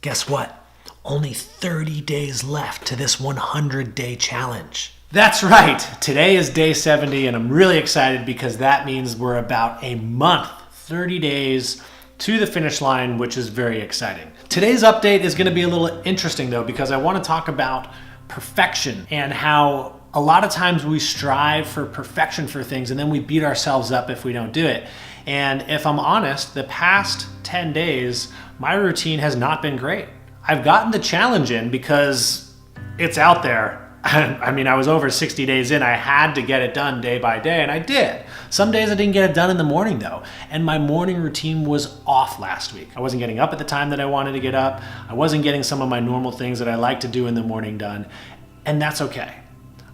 Guess what? Only 30 days left to this 100-day challenge. That's right. Today is day 70, and I'm really excited because that means we're about a month, 30 days to the finish line, which is very exciting. Today's update is going to be a little interesting though, because I want to talk about perfection and how a lot of times we strive for perfection for things and then we beat ourselves up if we don't do it. And if I'm honest, the past 10 days, my routine has not been great. I've gotten the challenge in because it's out there. I mean, I was over 60 days in. I had to get it done day by day, and I did. Some days I didn't get it done in the morning though, and my morning routine was off last week. I wasn't getting up at the time that I wanted to get up. I wasn't getting some of my normal things that I like to do in the morning done, and that's okay.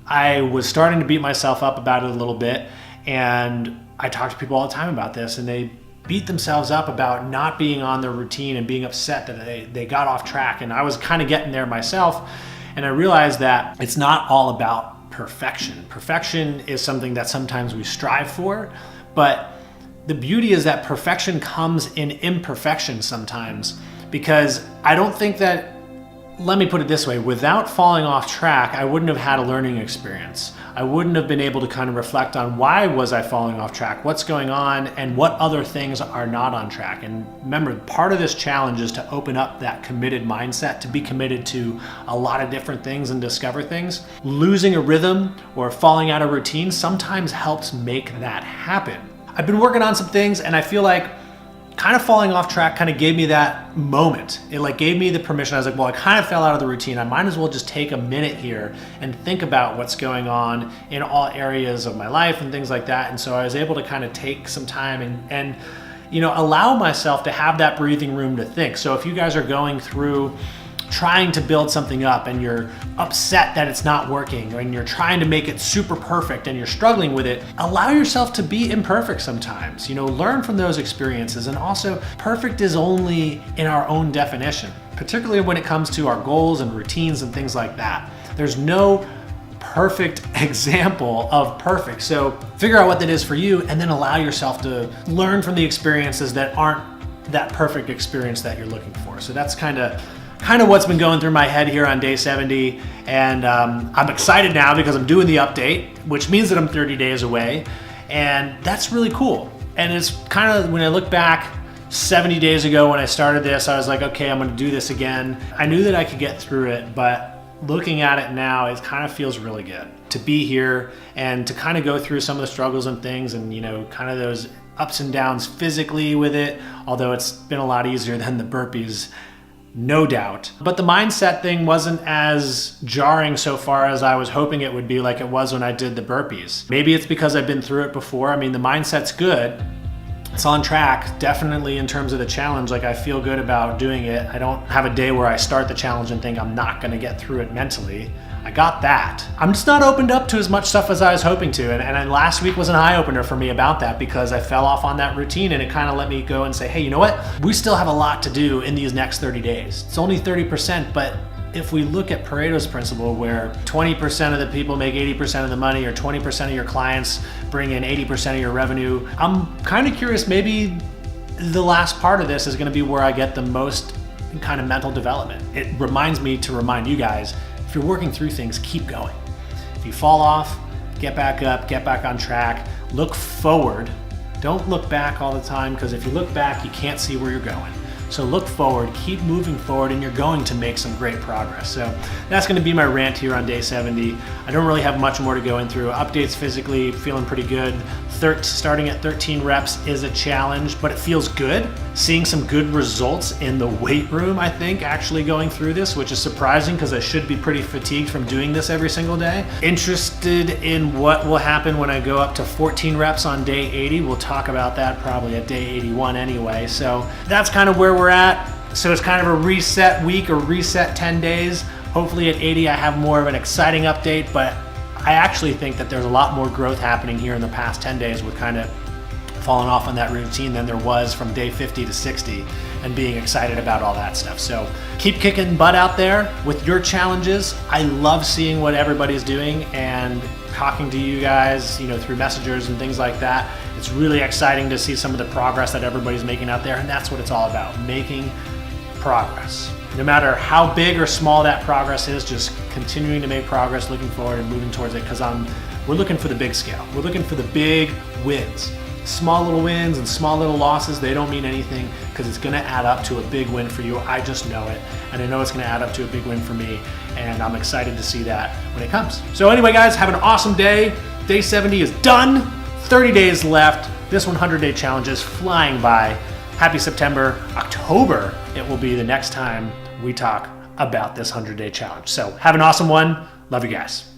I was starting to beat myself up about it a little bit, and I talk to people all the time about this, and they beat themselves up about not being on their routine and being upset that they got off track, and I was kind of getting there myself. And I realized that it's not all about perfection. Perfection is something that sometimes we strive for, but the beauty is that perfection comes in imperfection sometimes, because I don't think that, let me put it this way, without falling off track, I wouldn't have had a learning experience. I wouldn't have been able to kind of reflect on why was I falling off track, what's going on, and what other things are not on track. And remember, part of this challenge is to open up that committed mindset, to be committed to a lot of different things and discover things. Losing a rhythm or falling out of routine sometimes helps make that happen. I've been working on some things, and I feel like kind of falling off track kind of gave me that moment. It like gave me the permission. I was like, well, I kind of fell out of the routine. I might as well just take a minute here and think about what's going on in all areas of my life and things like that. And so I was able to kind of take some time and you know, allow myself to have that breathing room to think. So if you guys are going through trying to build something up and you're upset that it's not working, and you're trying to make it super perfect and you're struggling with it, allow yourself to be imperfect sometimes. You know, learn from those experiences. And also, perfect is only in our own definition, particularly when it comes to our goals and routines and things like that. There's no perfect example of perfect. So figure out what that is for you, and then allow yourself to learn from the experiences that aren't that perfect experience that you're looking for. So that's kind of what's been going through my head here on day 70. And I'm excited now because I'm doing the update, which means that I'm 30 days away. And that's really cool. And it's kind of, when I look back 70 days ago when I started this, I was like, okay, I'm gonna do this again. I knew that I could get through it, but looking at it now, it kind of feels really good to be here and to kind of go through some of the struggles and things, and you know, kind of those ups and downs physically with it, although it's been a lot easier than the burpees, no doubt. But the mindset thing wasn't as jarring so far as I was hoping it would be, like it was when I did the burpees. Maybe it's because I've been through it before. I mean, the mindset's good. It's on track, definitely in terms of the challenge. Like, I feel good about doing it. I don't have a day where I start the challenge and think I'm not gonna get through it mentally. I got that. I'm just not opened up to as much stuff as I was hoping to. And last week was an eye-opener for me about that, because I fell off on that routine, and it kind of let me go and say, hey, you know what? We still have a lot to do in these next 30 days. It's only 30%, but if we look at Pareto's principle, where 20% of the people make 80% of the money, or 20% of your clients bring in 80% of your revenue, I'm kind of curious, maybe the last part of this is gonna be where I get the most kind of mental development. It reminds me to remind you guys, if you're working through things, keep going. If you fall off, get back up, get back on track, look forward. Don't look back all the time, because if you look back, you can't see where you're going. So look forward, keep moving forward, and you're going to make some great progress. So that's gonna be my rant here on day 70. I don't really have much more to go in through. Updates physically, feeling pretty good. Starting at 13 reps is a challenge, but it feels good. Seeing some good results in the weight room, I think, actually going through this, which is surprising because I should be pretty fatigued from doing this every single day. Interested in what will happen when I go up to 14 reps on day 80. We'll talk about that probably at day 81 anyway. So that's kind of where we're at. So it's kind of a reset week, or reset 10 days. Hopefully at 80 I have more of an exciting update, but I actually think that there's a lot more growth happening here in the past 10 days with kind of falling off on that routine than there was from day 50 to 60, and being excited about all that stuff. So keep kicking butt out there with your challenges. I love seeing what everybody's doing and talking to you guys, you know, through messengers and things like that. It's really exciting to see some of the progress that everybody's making out there, and that's what it's all about, making progress. No matter how big or small that progress is, just continuing to make progress, looking forward and moving towards it, because we're looking for the big scale. We're looking for the big wins. Small little wins and small little losses, they don't mean anything because it's gonna add up to a big win for you. I just know it, and I know it's gonna add up to a big win for me, and I'm excited to see that when it comes. So anyway, guys, have an awesome day. Day 70 is done, 30 days left. This 100-day challenge is flying by. Happy September. October, it will be the next time we talk about this 100-day challenge. So have an awesome one. Love you guys.